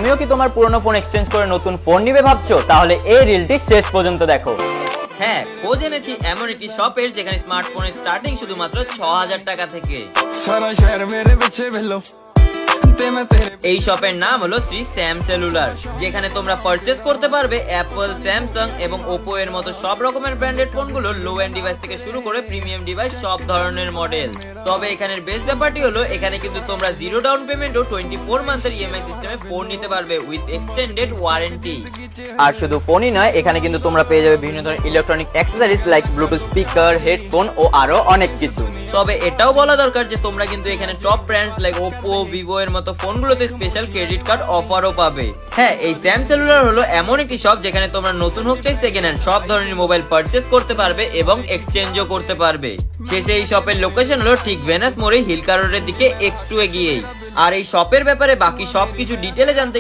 তুমিও কি তোমার পুরনো ফোন এক্সচেঞ্জ করে নতুন ফোন নিবে ভাবছো? তাহলে এই রিলটি শেষ পর্যন্ত দেখো। হ্যাঁ, খোঁজ এনেছি এমন একটি শপের যেখানে স্মার্টফোনের স্টার্টিং শুধুমাত্র ৬০০০ টাকা থেকে। এই শপের নাম হলো শ্রী স্যাম সেলুলার, যেখানে তোমরা পারচেজ করতে পারবে অ্যাপল, স্যামসাং এবং ওপো এর মতো সব রকমের ব্র্যান্ডেড ফোনগুলো লো এন্ড ডিভাইস থেকে শুরু করে প্রিমিয়াম ডিভাইস সব ধরনের মডেল। তবে এখানের বেস্ট ব্যাপারটি হলো এখানে কিন্তু তোমরা জিরো ডাউন পেমেন্ট ও 24 মান্থের ইএমআই সিস্টেমে ফোন নিতে পারবে উইথ এক্সটেন্ডেড ওয়ারেন্টি। আর শুধু ফোনই নয়, এখানে কিন্তু তোমরা পেয়ে যাবে বিভিন্ন ধরনের electronic accessories like Bluetooth speaker, headphone ও আরো অনেক কিছু। তবে এটাও বলা দরকার যে তোমরা কিন্তু এখানে top brands like Oppo, Vivo এর মতো ফোনগুলোতে স্পেশাল ক্রেডিট কার্ড অফারও পাবে। হ্যাঁ, এই স্যাম সেলুলার হলো এমন একটি শপ যেখানে তোমরা নতুন হোক চাই সেকেন্ড হ্যান্ড সব ধরনের মোবাইল পারচেজ করতে পারবে এবং এক্সচেঞ্জও করতে পারবে। শেষে এই শপের লোকেশন হলো ঠিক ভেনাস মোড়ে হিলকা রোডের দিকে একটু এগিয়েই। আর এই শপের ব্যাপারে বাকি সবকিছু ডিটেলে জানতে